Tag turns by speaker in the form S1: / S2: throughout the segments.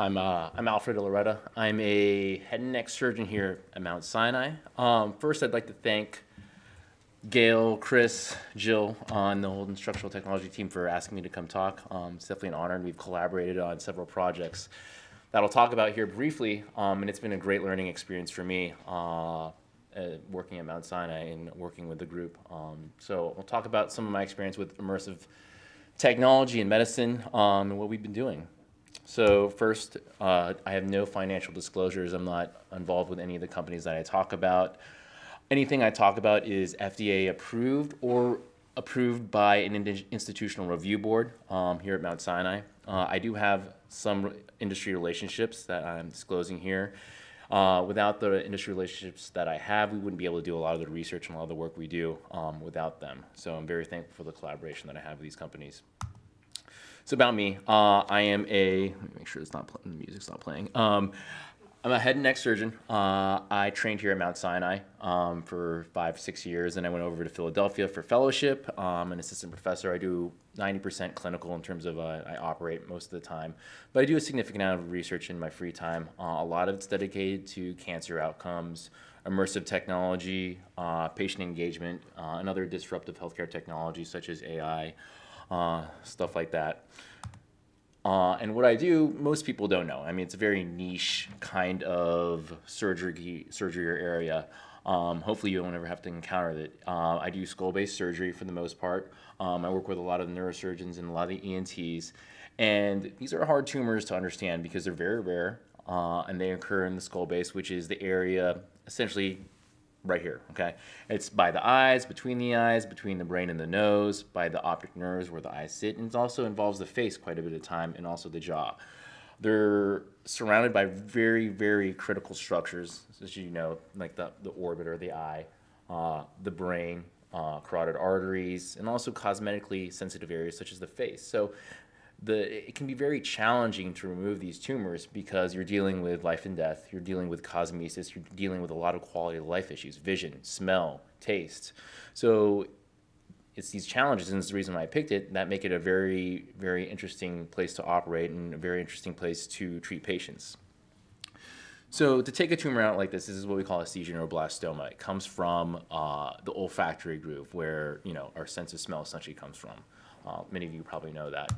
S1: I'm Alfred Iloreta. I'm a head and neck surgeon here at Mount Sinai. First, I'd like to thank Gail, Chris, Jill on the whole instructional technology team for asking me to come talk. It's definitely an honor, and we've collaborated on several projects that I'll talk about here briefly, and it's been a great learning experience for me working at Mount Sinai and working with the group. So I'll talk about some of my experience with immersive technology and medicine and what we've been doing. So first, I have no financial disclosures. I'm not involved with any of the companies that I talk about. Anything I talk about is FDA approved or approved by an institutional review board here at Mount Sinai. I do have some industry relationships that I'm disclosing here. Without the industry relationships that I have, we wouldn't be able to do a lot of the research and a lot of the work we do without them. So I'm very thankful for the collaboration that I have with these companies. So about me, I am a, let me make sure it's not the music's not playing. I'm a head and neck surgeon. I trained here at Mount Sinai for 5-6 years, and I went over to Philadelphia for fellowship. I'm an assistant professor. I do 90% clinical in terms of I operate most of the time, but I do a significant amount of research in my free time. A lot of it's dedicated to cancer outcomes, immersive technology, patient engagement, and other disruptive healthcare technologies such as AI. Stuff like that. And what I do, most people don't know. I mean, it's a very niche kind of surgery or area. Hopefully you won't ever have to encounter it. I do skull-based surgery for the most part. I work with a lot of neurosurgeons and a lot of the ENTs. And these are hard tumors to understand because they're very rare, and they occur in the skull base, which is the area essentially right here, okay? It's by the eyes, between the brain and the nose, by the optic nerves where the eyes sit, and it also involves the face quite a bit of time and also the jaw. They're surrounded by very, very critical structures, as you know, like the orbit or the eye, the brain, carotid arteries, and also cosmetically sensitive areas such as the face. So it can be very challenging to remove these tumors because you're dealing with life and death, you're dealing with cosmesis, you're dealing with a lot of quality of life issues, vision, smell, taste. So it's these challenges, and it's the reason why I picked it, that make it a very, very interesting place to operate and a very interesting place to treat patients. So to take a tumor out like this is what we call a neuroblastoma. It comes from the olfactory groove where, you know, our sense of smell essentially comes from. Many of you probably know that.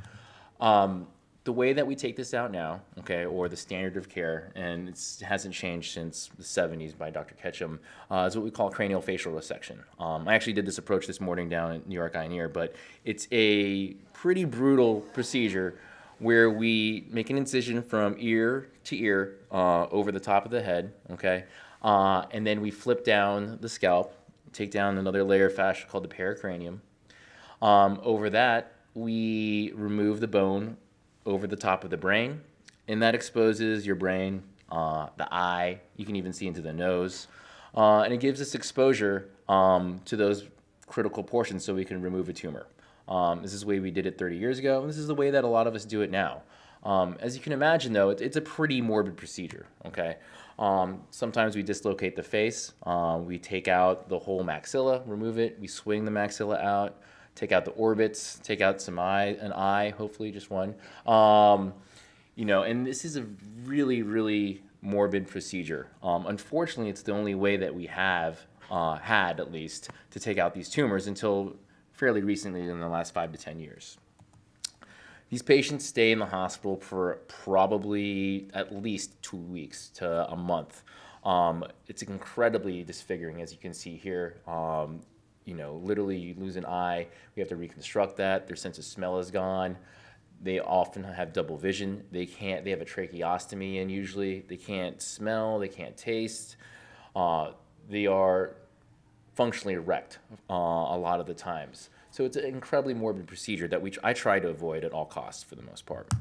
S1: The way that we take this out now, okay, or the standard of care, and it hasn't changed since the 70s by Dr. Ketchum, is what we call craniofacial resection. I actually did this approach this morning down at New York Eye and Ear, but it's a pretty brutal procedure where we make an incision from ear to ear over the top of the head, okay, and then we flip down the scalp, take down another layer of fascia called the pericranium. Over that, we remove the bone over the top of the brain, and that exposes your brain, the eye, you can even see into the nose, and it gives us exposure to those critical portions so we can remove a tumor. This is the way we did it 30 years ago, and this is the way that a lot of us do it now. As you can imagine, though, it's a pretty morbid procedure, okay? Sometimes we dislocate the face, we take out the whole maxilla, remove it, we swing the maxilla out, take out the orbits, take out an eye, hopefully just one. You know, and this is a really, really morbid procedure. Unfortunately, it's the only way that we have had, at least, to take out these tumors until fairly recently in the last 5 to 10 years. These patients stay in the hospital for probably at least 2 weeks to a month. It's incredibly disfiguring, as you can see here. You know, literally you lose an eye, we have to reconstruct that, their sense of smell is gone. They often have double vision. They have a tracheostomy, and usually they can't smell, they can't taste. They are functionally erect a lot of the times. So it's an incredibly morbid procedure that I try to avoid at all costs for the most part.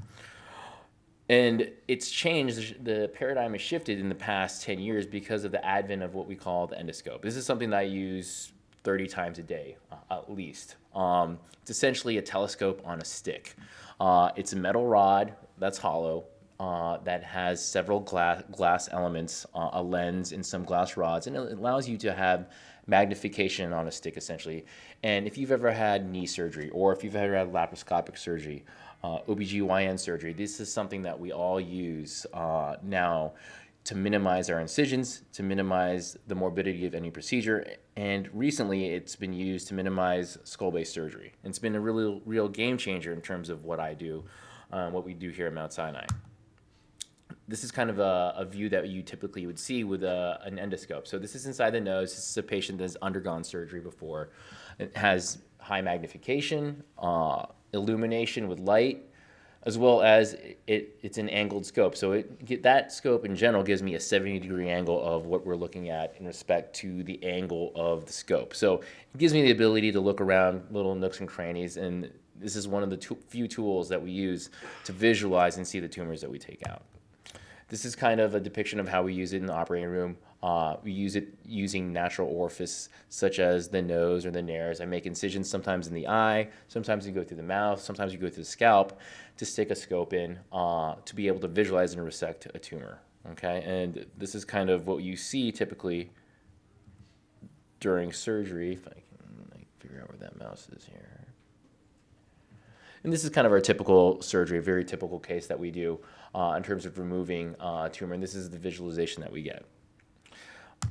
S1: And it's changed, the paradigm has shifted in the past 10 years because of the advent of what we call the endoscope. This is something that I use 30 times a day, at least. It's essentially a telescope on a stick. It's a metal rod that's hollow, that has several glass elements, a lens and some glass rods, and it allows you to have magnification on a stick, essentially. And if you've ever had knee surgery, or if you've ever had laparoscopic surgery, OBGYN surgery. This is something that we all use now to minimize our incisions, to minimize the morbidity of any procedure, and recently it's been used to minimize skull-based surgery. And it's been a really real game changer in terms of what I do, what we do here at Mount Sinai. This is kind of a view that you typically would see with an endoscope. So this is inside the nose. This is a patient that has undergone surgery before. It has high magnification, illumination with light, as well as it's an angled scope. So that scope in general gives me a 70-degree angle of what we're looking at in respect to the angle of the scope. So it gives me the ability to look around little nooks and crannies, and this is one of the few tools that we use to visualize and see the tumors that we take out. This is kind of a depiction of how we use it in the operating room. We use it using natural orifice, such as the nose or the nares. I make incisions sometimes in the eye, sometimes you go through the mouth, sometimes you go through the scalp to stick a scope in to be able to visualize and resect a tumor. Okay, and this is kind of what you see typically during surgery. If I can figure out where that mouse is here. And this is kind of our typical surgery, a very typical case that we do in terms of removing a tumor, and this is the visualization that we get.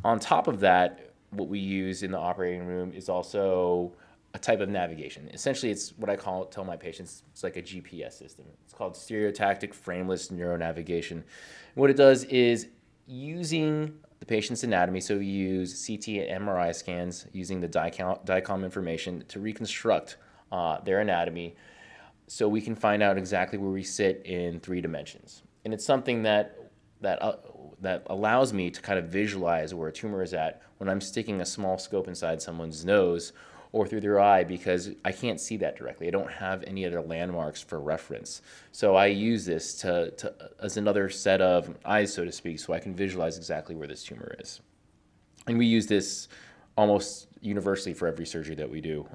S1: On top of that, what we use in the operating room is also a type of navigation. Essentially, it's what I tell my patients, it's like a GPS system. It's called stereotactic frameless neuronavigation. And what it does is using the patient's anatomy, so we use CT and MRI scans using the DICOM information to reconstruct their anatomy, so we can find out exactly where we sit in 3 dimensions. And it's something that allows me to kind of visualize where a tumor is at when I'm sticking a small scope inside someone's nose or through their eye, because I can't see that directly. I don't have any other landmarks for reference. So I use this as another set of eyes, so to speak, so I can visualize exactly where this tumor is. And we use this almost universally for every surgery that we do,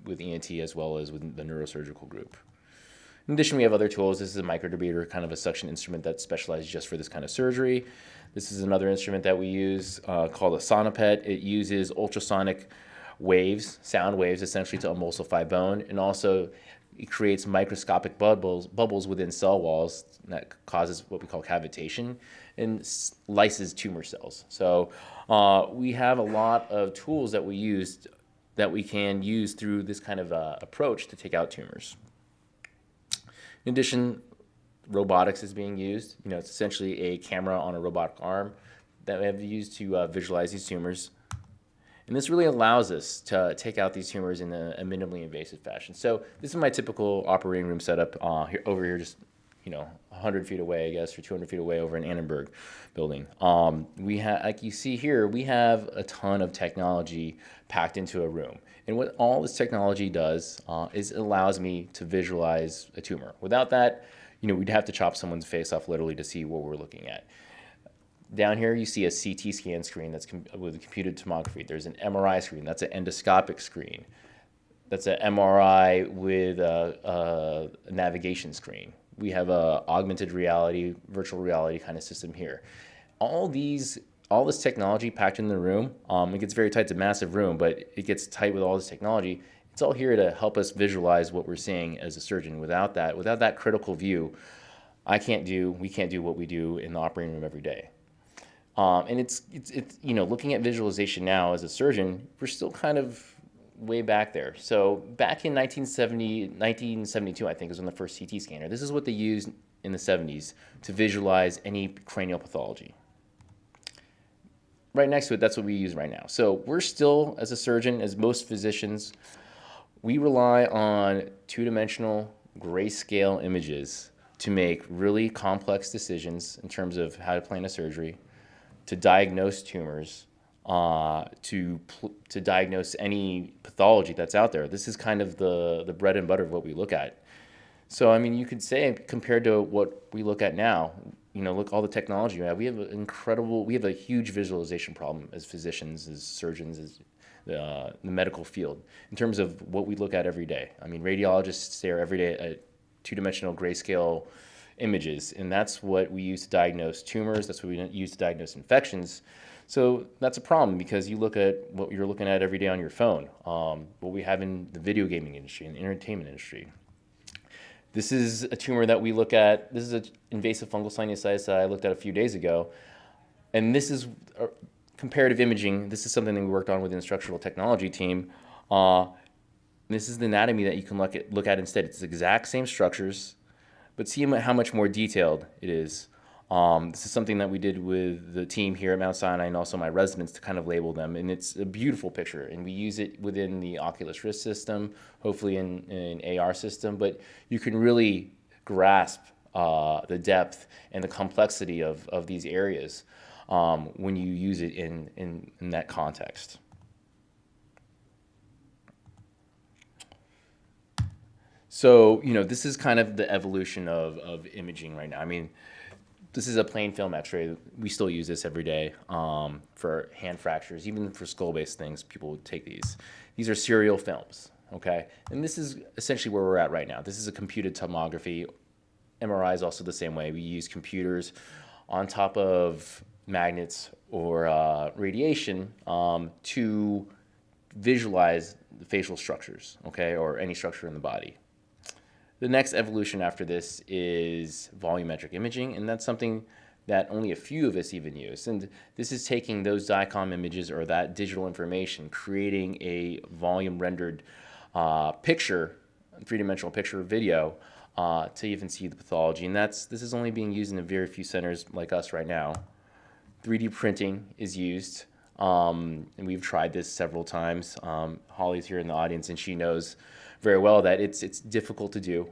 S1: with ENT as well as with the neurosurgical group. In addition, we have other tools. This is a microdebater, kind of a suction instrument that's specialized just for this kind of surgery. This is another instrument that we use called a sonopet. It uses ultrasonic waves, sound waves, essentially to emulsify bone, and also it creates microscopic bubbles within cell walls that causes what we call cavitation and lyses tumor cells. So we have a lot of tools that we can use through this kind of approach to take out tumors. In addition, robotics is being used. It's essentially a camera on a robotic arm that we have used to visualize these tumors. And this really allows us to take out these tumors in a minimally invasive fashion. So this is my typical operating room setup over here, just 100 feet away, I guess, or 200 feet away over in Annenberg building. Like you see here, we have a ton of technology packed into a room. And what all this technology does is it allows me to visualize a tumor. Without that, we'd have to chop someone's face off literally to see what we're looking at. Down here, you see a CT scan screen that's with computed tomography. There's an MRI screen. That's an endoscopic screen. That's an MRI with a navigation screen. We have a augmented reality, virtual reality kind of system here. All this technology packed in the room, it gets very tight. It's a massive room, but it gets tight with all this technology. It's all here to help us visualize what we're seeing as a surgeon. Without that critical view, we can't do what we do in the operating room every day. And it's looking at visualization now as a surgeon, we're still kind of way back there. So back in 1972, I think, was when the first CT scanner. This is what they used in the 70s to visualize any cranial pathology. Right next to it, that's what we use right now. So we're still, as a surgeon, as most physicians, we rely on 2-dimensional grayscale images to make really complex decisions in terms of how to plan a surgery, to diagnose tumors, to diagnose any pathology that's out there. This is kind of the bread and butter of what we look at. So, I mean, you could say, compared to what we look at now, look all the technology we have. We have a huge visualization problem as physicians, as surgeons, as the medical field, in terms of what we look at every day. I mean, radiologists stare every day at 2-dimensional grayscale images, and that's what we use to diagnose tumors. That's what we use to diagnose infections. So that's a problem, because you look at what you're looking at every day on your phone, what we have in the video gaming industry and the entertainment industry. This is a tumor that we look at. This is an invasive fungal sinusitis that I looked at a few days ago. And this is comparative imaging. This is something that we worked on with the instructional technology team. This is the anatomy that you can look at instead. It's the exact same structures, but see how much more detailed it is. This is something that we did with the team here at Mount Sinai and also my residents to kind of label them. And it's a beautiful picture. And we use it within the Oculus Rift system, hopefully in an AR system. But you can really grasp the depth and the complexity of these areas when you use it in that context. So, this is kind of the evolution of imaging right now. I mean, this is a plain film x-ray. We still use this every day for hand fractures. Even for skull-based things, people would take these. These are serial films, okay? And this is essentially where we're at right now. This is a computed tomography. MRI is also the same way. We use computers on top of magnets or radiation to visualize the facial structures, okay, or any structure in the body. The next evolution after this is volumetric imaging, and that's something that only a few of us even use. And this is taking those DICOM images or that digital information, creating a volume rendered picture, three-dimensional picture video to even see the pathology. And this is only being used in a very few centers like us right now. 3D printing is used, and we've tried this several times. Holly's here in the audience, and she knows very well that it's difficult to do.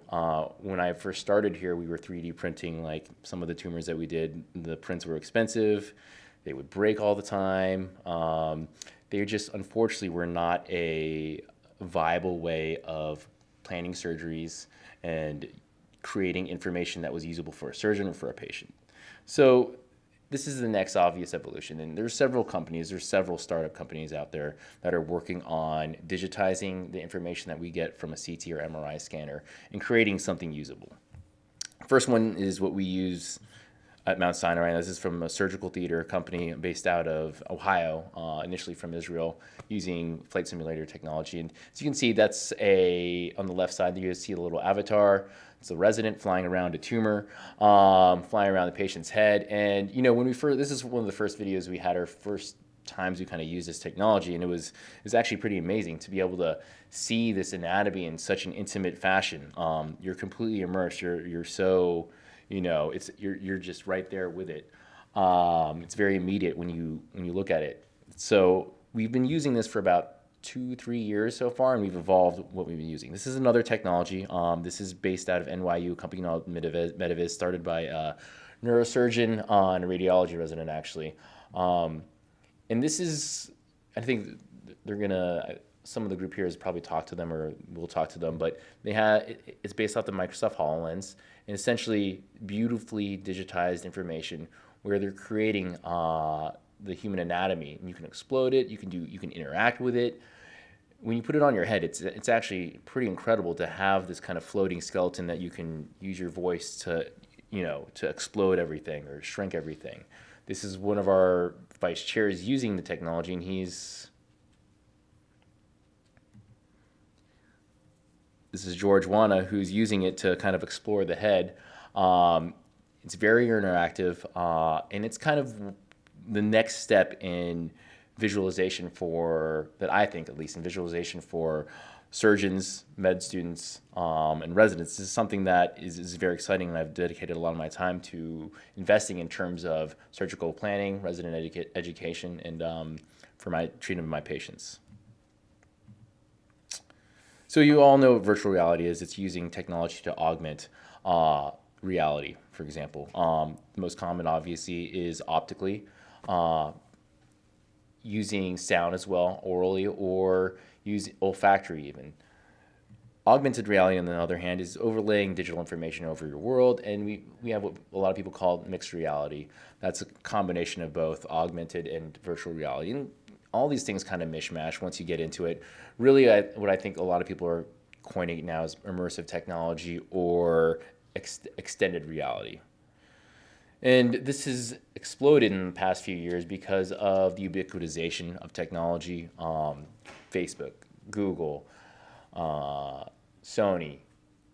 S1: When I first started here, we were 3D printing like some of the tumors that we did. The prints were expensive. They would break all the time. They just, unfortunately, were not a viable way of planning surgeries and creating information that was usable for a surgeon or for a patient. So this is the next obvious evolution, and there's several startup companies out there that are working on digitizing the information that we get from a CT or MRI scanner and creating something usable. First one is what we use at Mount Sinai. This is from a surgical theater company based out of Ohio, initially from Israel, using flight simulator technology. And as you can see, that's on the left side, you see a little avatar. It's a resident flying around a tumor, flying around the patient's head. And, this is one of the first videos we had, our first times we kind of used this technology. And it was actually pretty amazing to be able to see this anatomy in such an intimate fashion. You're completely immersed. You're so, you're just right there with it. It's very immediate when you look at it. So we've been using this for about 2-3 years so far, and we've evolved what we've been using. This is another technology. This is based out of NYU, a company called Mediviz, started by a neurosurgeon and a radiology resident, actually. And this is, I think some of the group here has probably talked to them or will talk to them, but it's based off the Microsoft HoloLens, and essentially beautifully digitized information where they're creating the human anatomy, and you can explode it, you can interact with it. When you put it on your head, it's actually pretty incredible to have this kind of floating skeleton that you can use your voice to explode everything or shrink everything. This is one of our vice chairs using the technology, and this is George Wana, who's using it to kind of explore the head. It's very interactive, and it's kind of the next step in visualization that I think, at least in visualization for surgeons, med students, and residents. This is something that is very exciting, and I've dedicated a lot of my time to investing in terms of surgical planning, resident education, and for my treatment of my patients. So you all know what virtual reality is. It's using technology to augment reality, for example. The most common, obviously, is optically, using sound as well, orally, or use olfactory even. Augmented reality, on the other hand, is overlaying digital information over your world, and we have what a lot of people call mixed reality. That's a combination of both augmented and virtual reality. And all these things kind of mishmash once you get into it. Really, what I think a lot of people are coining now is immersive technology or extended reality. And this has exploded in the past few years because of the ubiquitization of technology. Facebook, Google, Sony,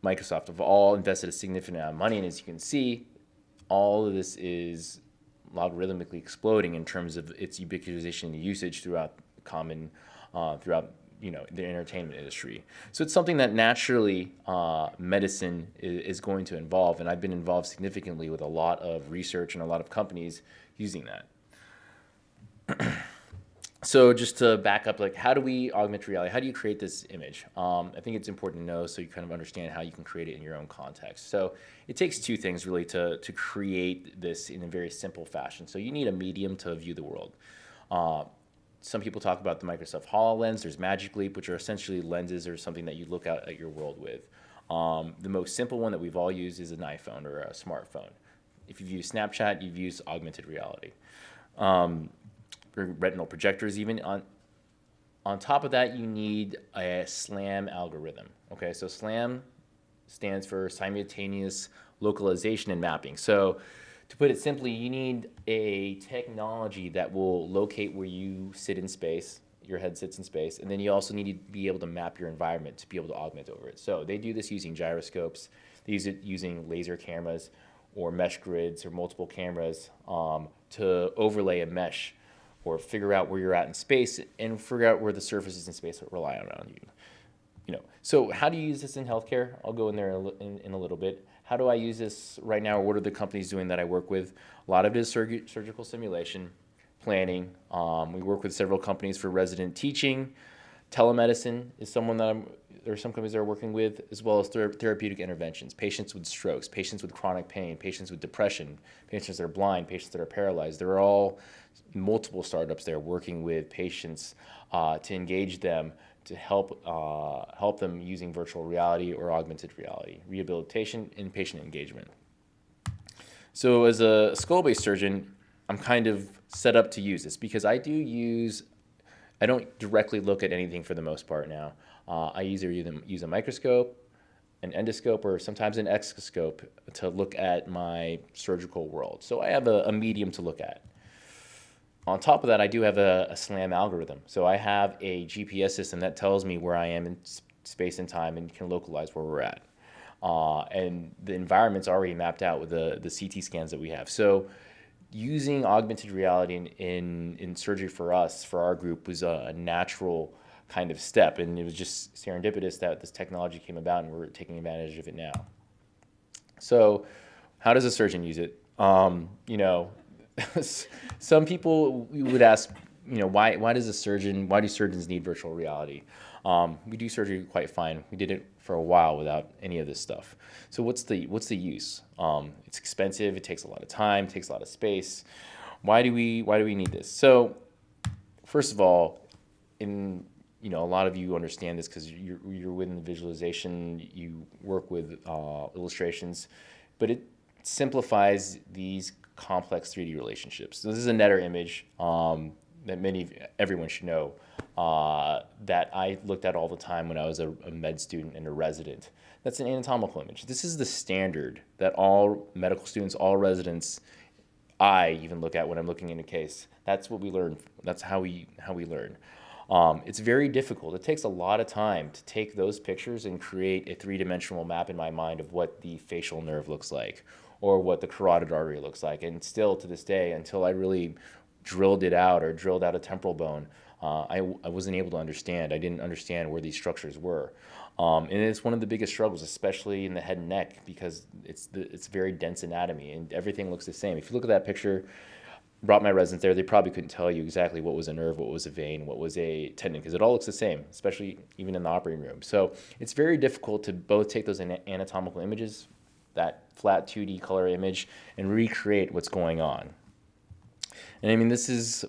S1: Microsoft have all invested a significant amount of money, and as you can see, all of this is logarithmically exploding in terms of its ubiquitization and usage throughout the entertainment industry. So it's something that naturally medicine is going to involve, and I've been involved significantly with a lot of research and a lot of companies using that. So just to back up, like, how do we augment reality? How do you create this image? I think it's important to know so you kind of understand how you can create it in your own context. So it takes two things really to create this in a very simple fashion. So you need a medium to view the world. Some people talk about the Microsoft HoloLens. There's Magic Leap, which are essentially lenses or something that you look out at your world with. The most simple one that we've all used is an iPhone or a smartphone. If you've used Snapchat, you've used augmented reality. Retinal projectors even. On top of that, you need a SLAM algorithm. Okay, so SLAM stands for simultaneous localization and mapping. So to put it simply, you need a technology that will locate where you sit in space, your head sits in space, and then you also need to be able to map your environment to be able to augment over it. So they do this using gyroscopes, they use it using laser cameras or mesh grids or multiple cameras to overlay a mesh or figure out where you're at in space and figure out where the surfaces in space rely on you. So how do you use this in healthcare? I'll go in there in a little bit. How do I use this right now? What are the companies doing that I work with? A lot of it is surgical simulation, planning. We work with several companies for resident teaching. Telemedicine is someone that there are some companies that are working with, as well as therapeutic interventions. Patients with strokes, patients with chronic pain, patients with depression, patients that are blind, patients that are paralyzed. There are all multiple startups there working with patients to engage them, to help them using virtual reality or augmented reality, rehabilitation, and patient engagement. So as a skull-based surgeon, I'm kind of set up to use this because I don't directly look at anything for the most part now. I either use a microscope, an endoscope, or sometimes an exoscope to look at my surgical world. So I have a medium to look at. On top of that, I do have a SLAM algorithm. So I have a GPS system that tells me where I am in space and time and can localize where we're at. And the environment's already mapped out with the CT scans that we have. So using augmented reality in surgery for us, for our group, was a natural kind of step. And it was just serendipitous that this technology came about and we're taking advantage of it now. So how does a surgeon use it? Some people would ask, why do surgeons need virtual reality? We do surgery quite fine. We did it for a while without any of this stuff. So what's the use? It's expensive. It takes a lot of time. Takes a lot of space. Why do we need this? So first of all, a lot of you understand this because you're within the visualization. You work with illustrations, but it simplifies these complex 3D relationships. So this is a Netter image that everyone should know that I looked at all the time when I was a med student and a resident. That's an anatomical image. This is the standard that all medical students, all residents, I even look at when I'm looking in a case. That's what we learn. That's how we learn. It's very difficult. It takes a lot of time to take those pictures and create a three-dimensional map in my mind of what the facial nerve looks like or what the carotid artery looks like. And still to this day, until I really drilled it out or drilled out a temporal bone, I wasn't able to understand. I didn't understand where these structures were. And it's one of the biggest struggles, especially in the head and neck, because it's very dense anatomy and everything looks the same. If you look at that picture, brought my residents there, they probably couldn't tell you exactly what was a nerve, what was a vein, what was a tendon, because it all looks the same, especially even in the operating room. So it's very difficult to both take those anatomical images, that flat 2D color image, and recreate what's going on. And I mean, this is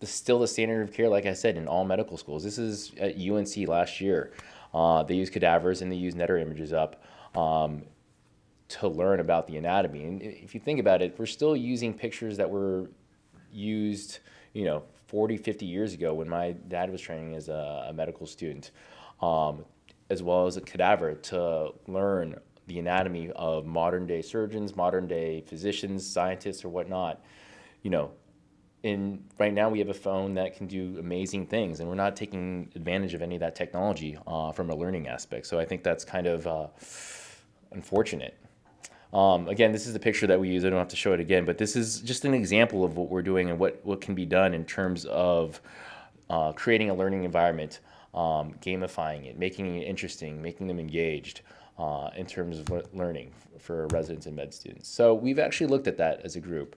S1: still the standard of care, like I said, in all medical schools. This is at UNC last year. They use cadavers and they use Netter images up to learn about the anatomy. And if you think about it, we're still using pictures that were used, 40, 50 years ago when my dad was training as a medical student, as well as a cadaver to learn the anatomy of modern day surgeons, modern day physicians, scientists, or whatnot. And right now we have a phone that can do amazing things, and we're not taking advantage of any of that technology from a learning aspect. So I think that's kind of unfortunate. Again, this is the picture that we use. I don't have to show it again, but this is just an example of what we're doing and what can be done in terms of creating a learning environment, gamifying it, making it interesting, making them engaged in terms of learning for residents and med students. So we've actually looked at that as a group.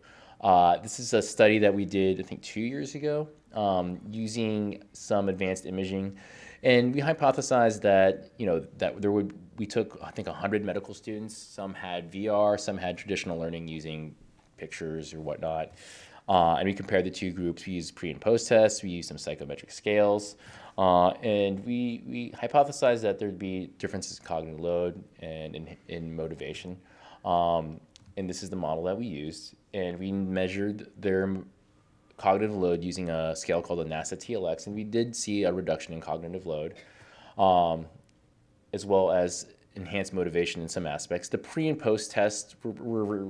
S1: This is a study that we did, I think, 2 years ago, using some advanced imaging. And we hypothesized that, we took, I think, 100 medical students. Some had VR, some had traditional learning using pictures or whatnot. And we compared the two groups. We used pre and post tests. We used some psychometric scales. And we hypothesized that there'd be differences in cognitive load and in motivation. And this is the model that we used. And we measured their cognitive load using a scale called the NASA TLX, and we did see a reduction in cognitive load, as well as enhanced motivation in some aspects. The pre and post tests were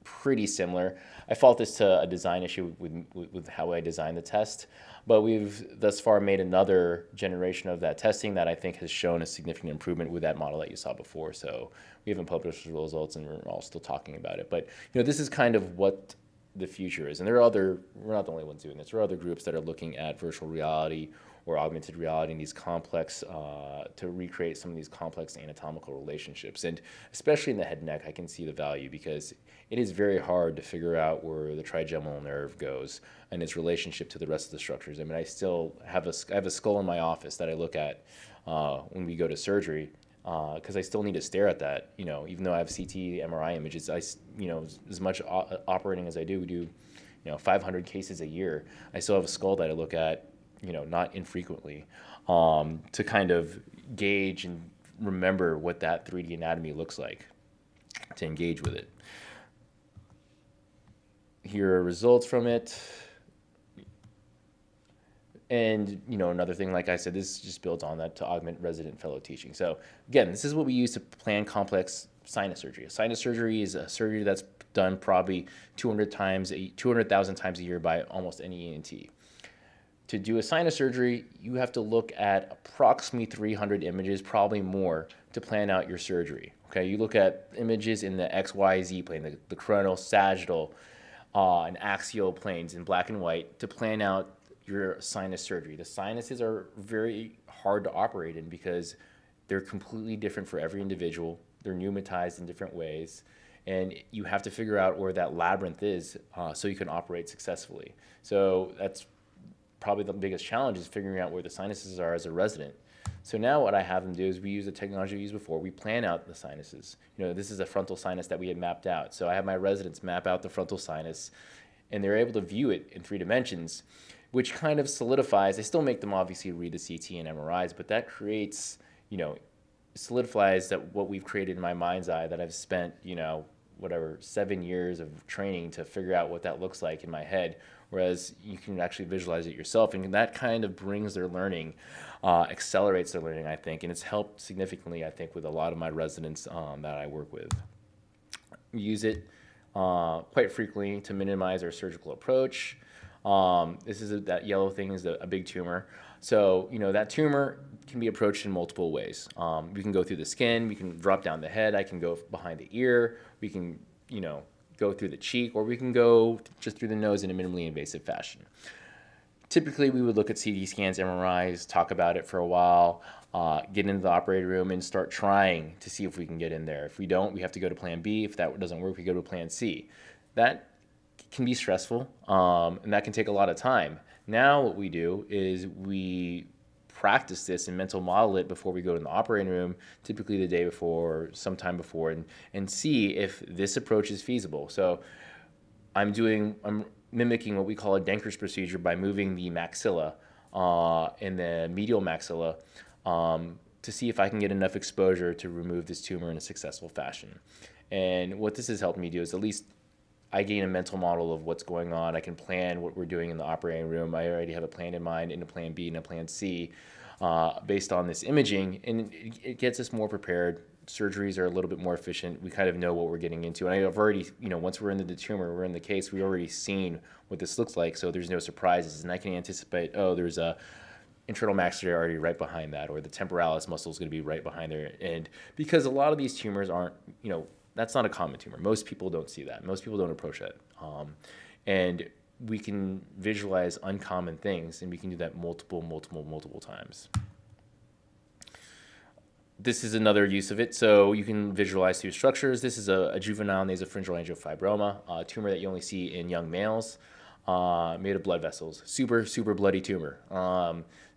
S1: pretty similar. I fault this to a design issue with how I designed the test, but we've thus far made another generation of that testing that I think has shown a significant improvement with that model that you saw before. So we haven't published the results, and we're all still talking about it. But this is kind of what the future is. And we're not the only ones doing this. There are other groups that are looking at virtual reality or augmented reality in these complex, to recreate some of these complex anatomical relationships. And especially in the head and neck, I can see the value because it is very hard to figure out where the trigeminal nerve goes and its relationship to the rest of the structures. I mean, I still have I have a skull in my office that I look at when we go to surgery, because I still need to stare at that, even though I have CT, MRI images. As much operating as I do, we do, 500 cases a year. I still have a skull that I look at, not infrequently, to kind of gauge and remember what that 3D anatomy looks like, to engage with it. Here are results from it. And, another thing, like I said, this just builds on that to augment resident fellow teaching. So again, this is what we use to plan complex sinus surgery. A sinus surgery is a surgery that's done probably 200,000 times a year by almost any ENT. To do a sinus surgery, you have to look at approximately 300 images, probably more, to plan out your surgery. Okay, you look at images in the XYZ plane, the coronal, sagittal, and axial planes in black and white to plan out your sinus surgery. The sinuses are very hard to operate in because they're completely different for every individual. They're pneumatized in different ways, and you have to figure out where that labyrinth is so you can operate successfully. So that's probably the biggest challenge, is figuring out where the sinuses are as a resident. So now what I have them do is we use the technology we used before. We plan out the sinuses. This is a frontal sinus that we had mapped out. So I have my residents map out the frontal sinus, and they're able to view it in 3 dimensions, which kind of solidifies. I still make them obviously read the CT and MRIs, but that creates, solidifies that what we've created in my mind's eye, that I've spent, 7 years of training to figure out what that looks like in my head, whereas you can actually visualize it yourself. And that kind of brings their learning, accelerates their learning, I think, and it's helped significantly, I think, with a lot of my residents that I work with. We use it quite frequently to minimize our surgical approach. This is that yellow thing is a big tumor. So, that tumor can be approached in multiple ways. We can go through the skin, we can drop down the head, I can go behind the ear, we can, go through the cheek, or we can go just through the nose in a minimally invasive fashion. Typically, we would look at CT scans, MRIs, talk about it for a while, get into the operating room and start trying to see if we can get in there. If we don't, we have to go to plan B. If that doesn't work, we go to plan C. That can be stressful, and that can take a lot of time. Now what we do is we practice this and mental model it before we go to the operating room, typically the day before, sometime before, and see if this approach is feasible. So I'm mimicking what we call a Denker's procedure by moving the maxilla and the medial maxilla to see if I can get enough exposure to remove this tumor in a successful fashion. And what this has helped me do is at least I gain a mental model of what's going on. I can plan what we're doing in the operating room. I already have a plan in mind, and a plan B and a plan C based on this imaging, and it gets us more prepared. Surgeries are a little bit more efficient. We kind of know what we're getting into. And I've already, once we're into the tumor, we're in the case, we've already seen what this looks like, so there's no surprises. And I can anticipate, there's a internal maxillary artery right behind that, or the temporalis muscle is going to be right behind there. And because a lot of these tumors aren't, that's not a common tumor. Most people don't see that. Most people don't approach that. And we can visualize uncommon things, and we can do that multiple times. This is another use of it. So you can visualize through structures. This is a juvenile nasopharyngeal angiofibroma, a tumor that you only see in young males, made of blood vessels. Super bloody tumor.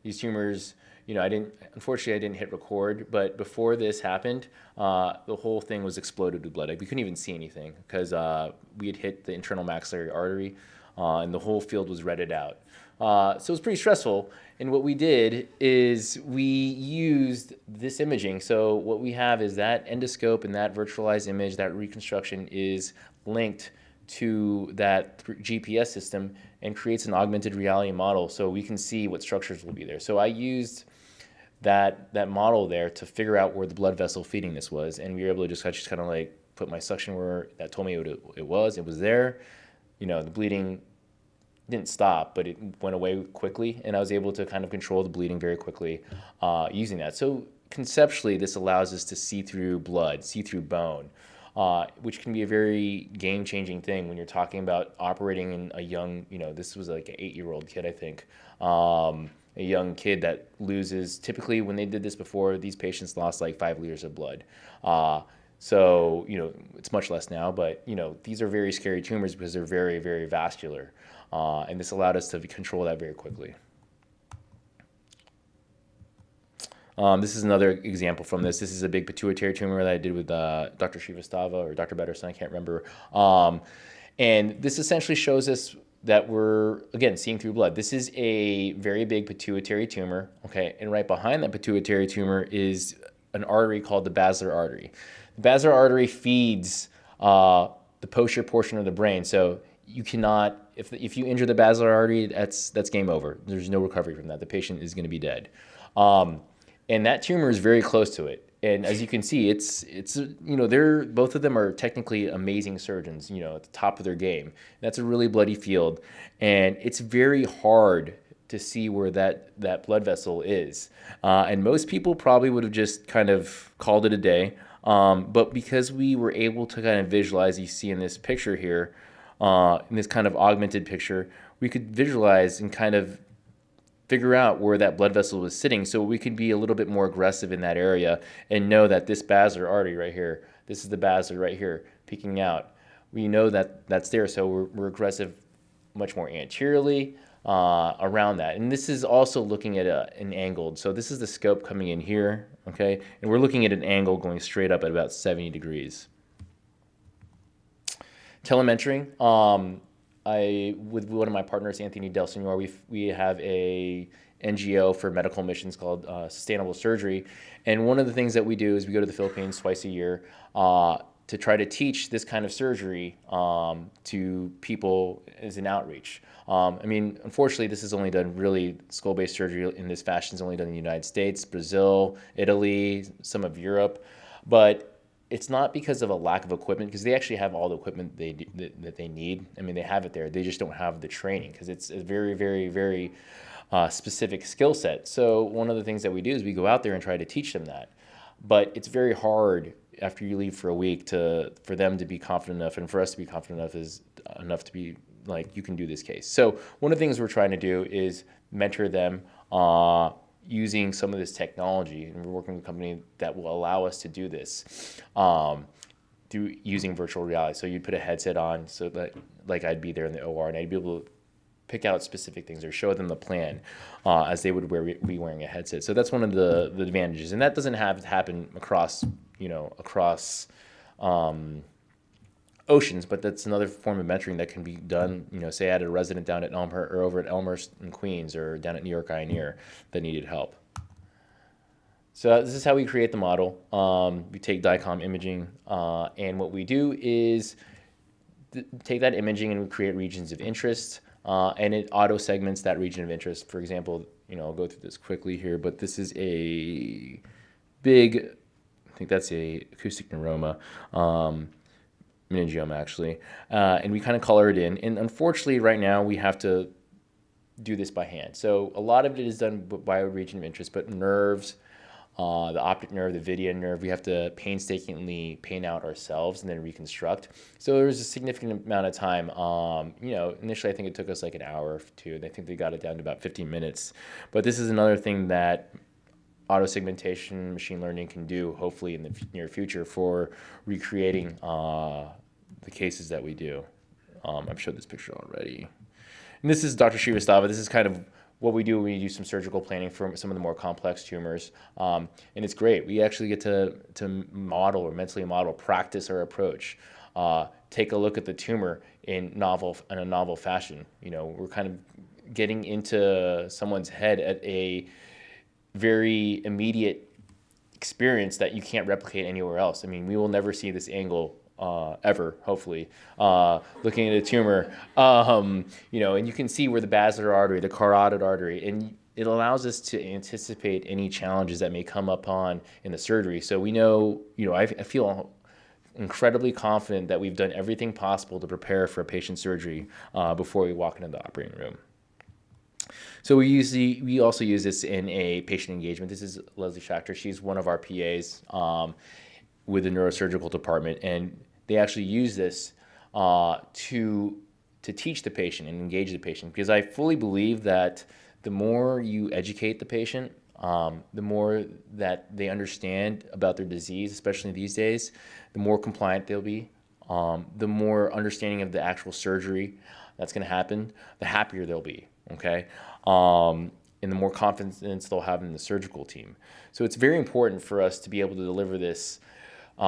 S1: These tumors, unfortunately I didn't hit record, but before this happened, the whole thing was exploded with blood. Like, we couldn't even see anything because we had hit the internal maxillary artery, and the whole field was redded out. So it was pretty stressful. And what we did is we used this imaging. So what we have is that endoscope and that virtualized image, that reconstruction is linked to that GPS system and creates an augmented reality model so we can see what structures will be there. So I used that model there to figure out where the blood vessel feeding this was, and we were able to just kind of like put my suction where that told me what it was. It was there. The bleeding didn't stop, but it went away quickly, and I was able to kind of control the bleeding very quickly using that. So conceptually, this allows us to see through blood, see through bone, which can be a very game-changing thing when you're talking about operating in a young, this was like an 8-year-old kid, I think, a young kid that loses, typically when they did this before, these patients lost like 5 liters of blood. So, it's much less now, but, these are very scary tumors because they're very vascular. And this allowed us to control that very quickly. This is another example from this. This is a big pituitary tumor that I did with Dr. Srivastava or Dr. Betterson, I can't remember. And this essentially shows us that we're, again, seeing through blood. This is a very big pituitary tumor, okay? And right behind that pituitary tumor is an artery called the basilar artery. The basilar artery feeds the posterior portion of the brain. So you cannot, if you injure the basilar artery, that's game over. There's no recovery from that. The patient is going to be dead. And that tumor is very close to it. And as you can see, it's both of them are technically amazing surgeons, at the top of their game. That's a really bloody field, and it's very hard to see where that blood vessel is. And most people probably would have just kind of called it a day. But because we were able to kind of visualize, you see in this picture here, in this kind of augmented picture, we could visualize and kind of figure out where that blood vessel was sitting, so we could be a little bit more aggressive in that area and know that this basilar artery right here, this is the basilar right here peeking out. We know that that's there, so we're aggressive much more anteriorly around that. And this is also looking at an angled. So this is the scope coming in here, okay? And we're looking at an angle going straight up at about 70 degrees. Telementoring. With one of my partners, Anthony Del Senor, we have a NGO for medical missions called Sustainable Surgery. And one of the things that we do is we go to the Philippines twice a year to try to teach this kind of surgery to people as an outreach. Unfortunately, this is only done, really, skull-based surgery in this fashion is only done in the United States, Brazil, Italy, some of Europe. But it's not because of a lack of equipment, because they actually have all the equipment that they need. They have it there. They just don't have the training because it's a very specific skill set. So one of the things that we do is we go out there and try to teach them that. But it's very hard after you leave for a week for them to be confident enough, and for us to be confident enough to be like, you can do this case. So one of the things we're trying to do is mentor them using some of this technology, and we're working with a company that will allow us to do this through using virtual reality. So you'd put a headset on so that, like, I'd be there in the OR and I'd be able to pick out specific things or show them the plan as they would be wearing a headset. So that's one of the advantages, and that doesn't have to happen across oceans, but that's another form of mentoring that can be done. Say I had a resident down at Elmhurst or over at Elmhurst in Queens or down at New York Ioneer that needed help. So this is how we create the model. We take DICOM imaging, and what we do is take that imaging and we create regions of interest, and it auto segments that region of interest. For example, I'll go through this quickly here, but this is a big, I think that's a acoustic neuroma. Meningioma, actually, and we kind of color it in. And unfortunately, right now we have to do this by hand. So a lot of it is done by a region of interest, but nerves, the optic nerve, the video nerve, we have to painstakingly paint out ourselves and then reconstruct. So there was a significant amount of time. Initially I think it took us like an hour or two, and I think they got it down to about 15 minutes. But this is another thing that auto segmentation, machine learning can do, hopefully in the near future, for recreating the cases that we do. I've showed this picture already. And this is Dr. Srivastava. This is kind of what we do when we do some surgical planning for some of the more complex tumors. And it's great. We actually get to model or mentally model, practice our approach, take a look at the tumor in a novel fashion. We're kind of getting into someone's head at a very immediate experience that you can't replicate anywhere else. I mean, we will never see this angle ever, hopefully, looking at a tumor, and you can see where the basilar artery, the carotid artery, and it allows us to anticipate any challenges that may come upon in the surgery. So we know, I feel incredibly confident that we've done everything possible to prepare for a patient surgery before we walk into the operating room. So we also use this in a patient engagement. This is Leslie Schachter. She's one of our PAs with the neurosurgical department, and they actually use this to teach the patient and engage the patient, because I fully believe that the more you educate the patient, the more that they understand about their disease, especially these days, the more compliant they'll be, the more understanding of the actual surgery that's going to happen, the happier they'll be, okay? And the more confidence they'll have in the surgical team. So it's very important for us to be able to deliver this to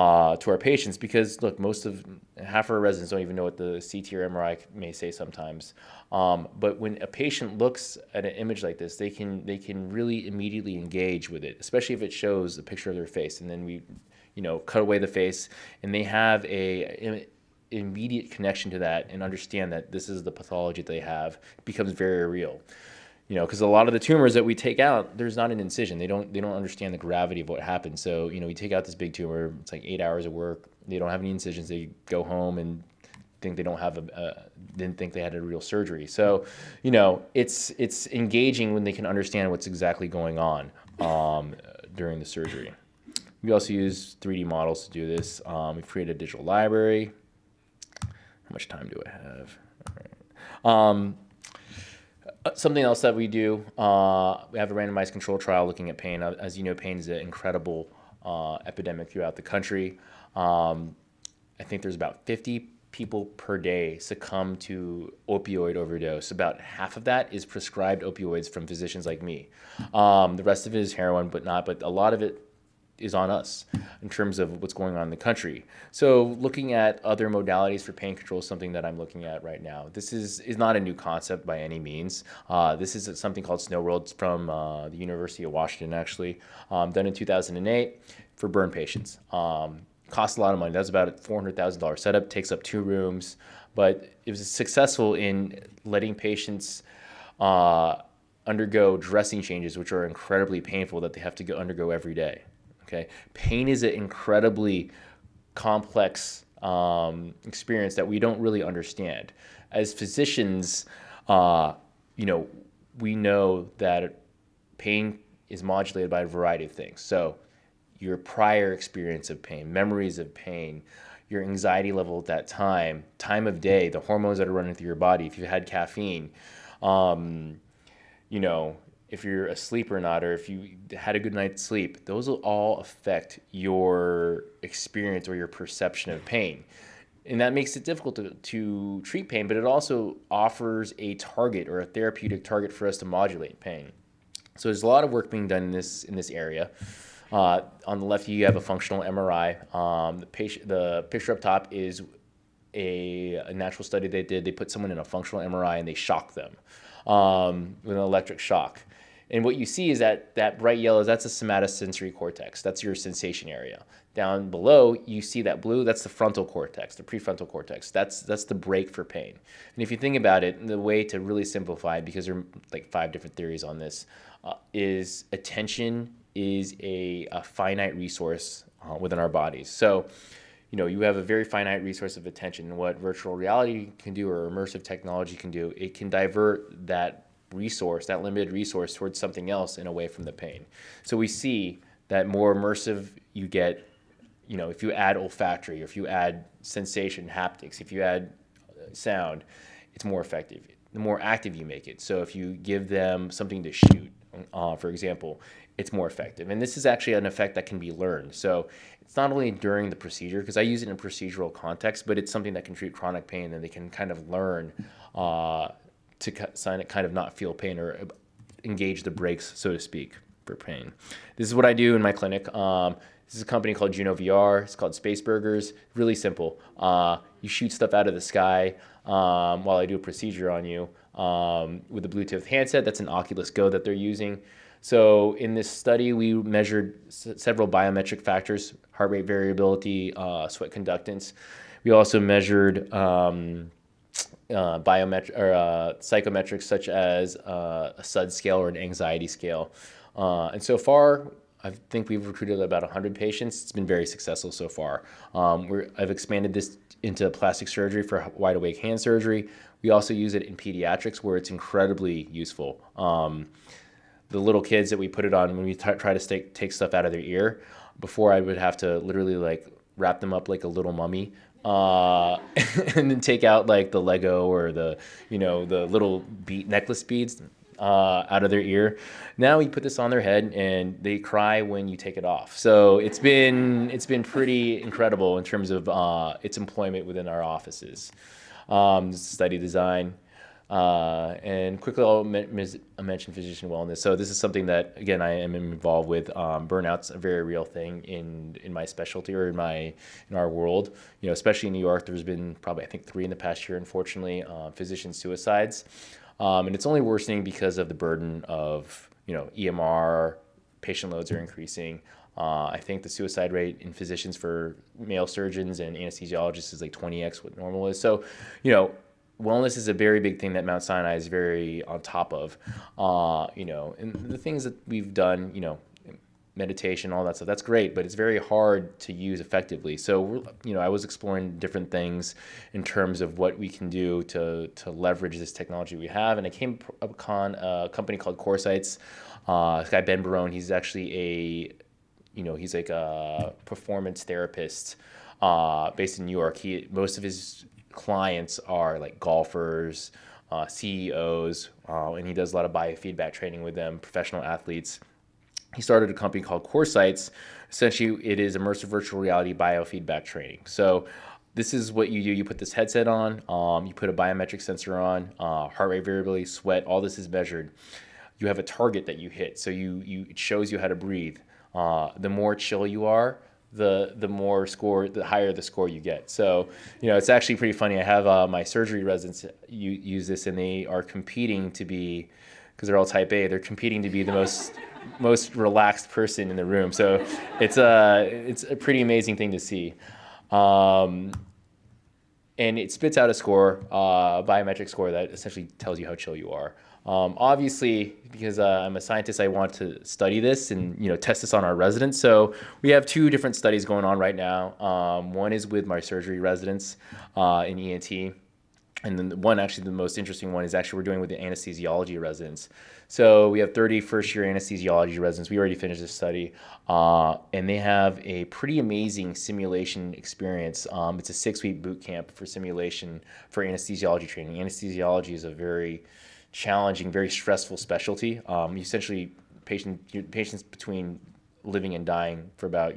S1: our patients, because look, half of our residents don't even know what the CT or MRI may say sometimes. But when a patient looks at an image like this, they can really immediately engage with it, especially if it shows a picture of their face, and then we, cut away the face, and they have an immediate connection to that and understand that this is the pathology that they have. It becomes very real. Because a lot of the tumors that we take out, there's not an incision. They don't understand the gravity of what happened. So, we take out this big tumor. It's like 8 hours of work. They don't have any incisions. They go home and think they don't have didn't think they had a real surgery. So, it's engaging when they can understand what's exactly going on during the surgery. We also use 3D models to do this. We've created a digital library. How much time do I have? All right. Something else that we do, we have a randomized control trial looking at pain. As you know, pain is an incredible epidemic throughout the country. I think there's about 50 people per day succumb to opioid overdose. About half of that is prescribed opioids from physicians like me. The rest of it is heroin, but a lot of it is on us in terms of what's going on in the country. So looking at other modalities for pain control is something that I'm looking at right now. This is not a new concept by any means. This is something called Snow World. It's from the University of Washington, actually, done in 2008 for burn patients. Costs a lot of money. That's about a $400,000 setup, takes up 2 rooms, but it was successful in letting patients undergo dressing changes, which are incredibly painful, that they have to undergo every day. Okay, pain is an incredibly complex experience that we don't really understand. As physicians, we know that pain is modulated by a variety of things. So your prior experience of pain, memories of pain, your anxiety level at that time of day, the hormones that are running through your body, if you've had caffeine, if you're asleep or not, or if you had a good night's sleep, those will all affect your experience or your perception of pain. And that makes it difficult to treat pain, but it also offers a target or a therapeutic target for us to modulate pain. So there's a lot of work being done in this area. On the left, you have a functional MRI. The picture up top is a natural study they did. They put someone in a functional MRI and they shocked them with an electric shock. And what you see is that bright yellow, that's the somatosensory cortex. That's your sensation area. Down below, you see that blue, that's the frontal cortex, the prefrontal cortex. That's the brake for pain. And if you think about it, the way to really simplify it, because there are like 5 different theories on this, is attention is a finite resource within our bodies. So, you have a very finite resource of attention. And what virtual reality can do, or immersive technology can do, it can divert that resource, that limited resource, towards something else and away from the pain. So we see that more immersive you get, if you add olfactory, or if you add sensation, haptics, if you add sound, it's more effective. The more active you make it. So if you give them something to shoot, for example, it's more effective. And this is actually an effect that can be learned. So it's not only during the procedure, because I use it in a procedural context, but it's something that can treat chronic pain, and they can kind of learn to kind of not feel pain, or engage the brakes, so to speak, for pain. This is what I do in my clinic. This is a company called Juno VR. It's called Space Burgers. Really simple. You shoot stuff out of the sky while I do a procedure on you with a Bluetooth handset. That's an Oculus Go that they're using. So in this study, we measured several biometric factors: heart rate variability, sweat conductance. We also measured psychometrics such as a SUD scale or an anxiety scale. And so far, I think we've recruited about 100 patients. It's been very successful so far. I've expanded this into plastic surgery for wide awake hand surgery. We also use it in pediatrics, where it's incredibly useful. The little kids that we put it on when we try to take stuff out of their ear, before I would have to literally wrap them up like a little mummy, and then take out the Lego or the little necklace beads out of their ear. Now we put this on their head, and they cry when you take it off. So it's been pretty incredible in terms of its employment within our offices. Study design. And quickly, I'll mention physician wellness. So this is something that, again, I am involved with. Burnout's a very real thing in my specialty, or in our world. Especially in New York, there's been probably, I think, 3 in the past year, unfortunately, physician suicides. And it's only worsening because of the burden of, EMR, patient loads are increasing. I think the suicide rate in physicians for male surgeons and anesthesiologists is 20x what normal is. So, wellness is a very big thing that Mount Sinai is very on top of, and the things that we've done, meditation, all that stuff, that's great, but it's very hard to use effectively. So, I was exploring different things in terms of what we can do to leverage this technology we have. And I came upon a company called CoreSights. This guy, Ben Barone, he's actually he's like a performance therapist based in New York. Most of his clients are golfers, CEOs, and he does a lot of biofeedback training with them, professional athletes. He started a company called CoreSights. Essentially, it is immersive virtual reality biofeedback training. So this is what you do. You put this headset on, you put a biometric sensor on, heart rate variability, sweat, all this is measured. You have a target that you hit. So it shows you how to breathe. The more chill you are, the more score, the higher the score you get. So, it's actually pretty funny. I have my surgery residents use this, and they are competing to be, because they're all type A, they're competing to be the most relaxed person in the room. So it's a pretty amazing thing to see. And it spits out a score, a biometric score that essentially tells you how chill you are. Obviously, because I'm a scientist, I want to study this and test this on our residents. So we have 2 different studies going on right now. One is with my surgery residents in ENT. And then the most interesting one is actually we're doing with the anesthesiology residents. So we have 30 first-year anesthesiology residents. We already finished this study, and they have a pretty amazing simulation experience. It's a 6-week boot camp for simulation for anesthesiology training. Anesthesiology is a very challenging, very stressful specialty. Essentially, patients between living and dying for about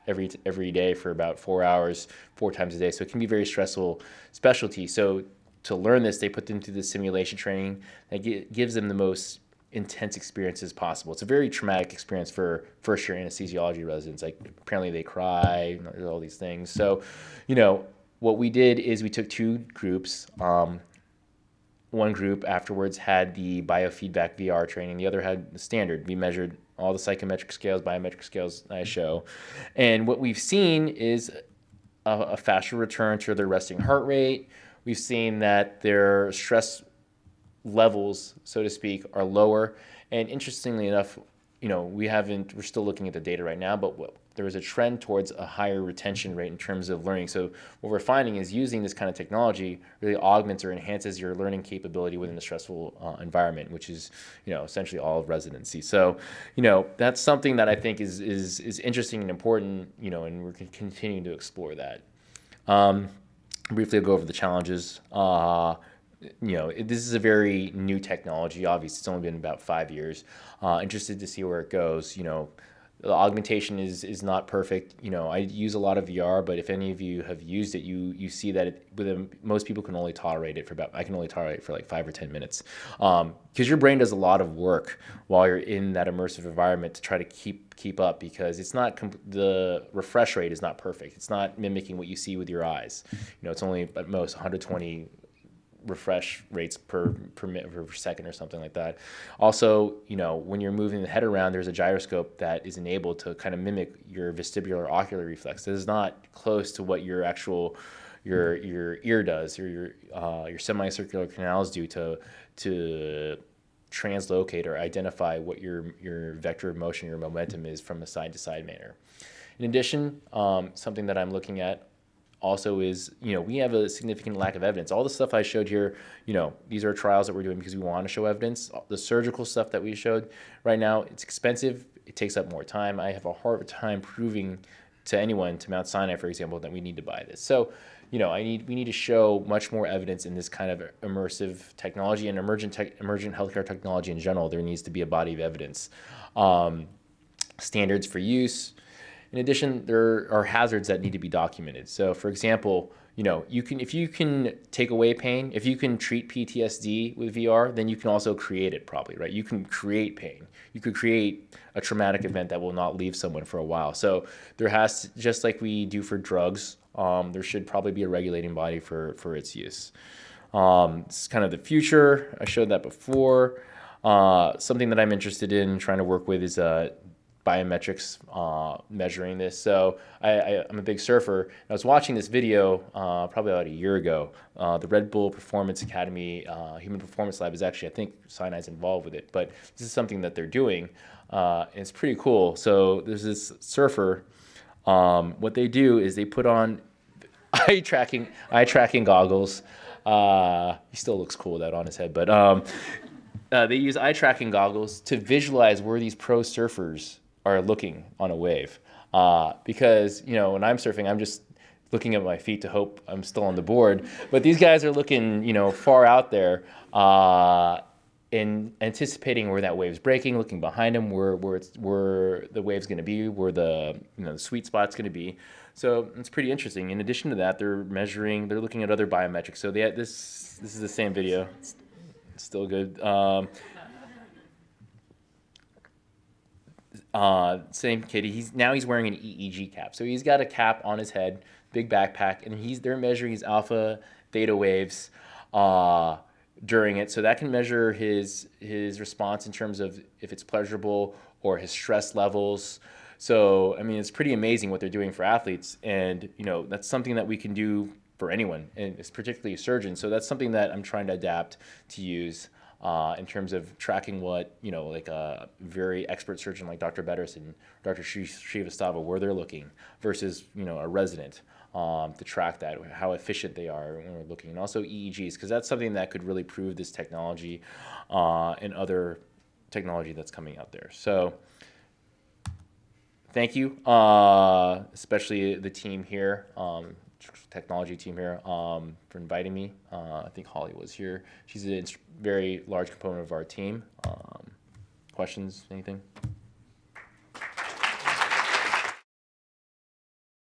S1: every day for about 4 hours, 4 times a day. So it can be a very stressful specialty. So to learn this, they put them through the simulation training that gives them the most intense experiences possible. It's a very traumatic experience for first-year anesthesiology residents. Apparently they cry, all these things. So, what we did is we took 2 groups. One group afterwards had the biofeedback VR training. The other had the standard. We measured all the psychometric scales, biometric scales I show. And what we've seen is a faster return to their resting heart rate. We've seen that their stress levels, so to speak, are lower. And interestingly enough, we're still looking at the data right now, but there was a trend towards a higher retention rate in terms of learning. So what we're finding is using this kind of technology really augments or enhances your learning capability within a stressful environment, which is, essentially all of residency. So, that's something that I think is interesting and important, and we're continuing to explore that. Briefly, I'll go over the challenges. This is a very new technology. Obviously, it's only been about 5 years. Interested to see where it goes. The augmentation is not perfect. I use a lot of VR, but if any of you have used it, you see that most people can only tolerate it I can only tolerate it for like 5 or 10 minutes. Because your brain does a lot of work while you're in that immersive environment to try to keep up, because it's not, the refresh rate is not perfect. It's not mimicking what you see with your eyes. It's only at most 120 refresh rates per second or something like that. Also, when you're moving the head around, there's a gyroscope that is enabled to kind of mimic your vestibular ocular reflex. This is not close to what your actual your ear does, or your semicircular canals do to translocate or identify what your vector of motion, your momentum is from a side to side manner. In addition, something that I'm looking at also is, we have a significant lack of evidence. All the stuff I showed here, these are trials that we're doing because we want to show evidence. The surgical stuff that we showed right now, it's expensive. It takes up more time. I have a hard time proving to anyone, to Mount Sinai, for example, that we need to buy this. So, we need to show much more evidence in this kind of immersive technology and emergent healthcare technology in general. There needs to be a body of evidence. Standards for use. In addition, there are hazards that need to be documented. So, for example, if you can take away pain, if you can treat PTSD with VR, then you can also create it, probably, right? You can create pain. You could create a traumatic event that will not leave someone for a while. So there has to, just like we do for drugs, there should probably be a regulating body for its use. It's kind of the future. I showed that before. Something that I'm interested in trying to work with is biometrics, measuring this. So I'm a big surfer. I was watching this video probably about a year ago. The Red Bull Performance Academy Human Performance Lab is actually, I think Sinai's involved with it, but this is something that they're doing. And it's pretty cool. So there's this surfer. What they do is they put on eye tracking goggles. He still looks cool with that on his head, but they use eye tracking goggles to visualize where these pro surfers are looking on a wave. Because, when I'm surfing, I'm just looking at my feet to hope I'm still on the board. But these guys are looking, far out there, and anticipating where that wave's breaking, looking behind them, where the wave's going to be, where the the sweet spot's going to be. So it's pretty interesting. In addition to that, they're looking at other biometrics. So this is the same video. It's still good. Same kid. He's wearing an EEG cap. So he's got a cap on his head, big backpack, and they're measuring his alpha, theta waves during it. So that can measure his response in terms of if it's pleasurable or his stress levels. So, it's pretty amazing what they're doing for athletes. And, that's something that we can do for anyone, and it's particularly a surgeon. So that's something that I'm trying to adapt to use in terms of tracking what, like a very expert surgeon like Dr. Bettis and Dr. Srivastava, where they're looking versus, a resident to track that, how efficient they are when we're looking. And also EEGs, because that's something that could really prove this technology and other technology that's coming out there. So thank you, especially the team here, technology team here, for inviting me. I think Holly was here. She's a very large component of our team. Questions, anything?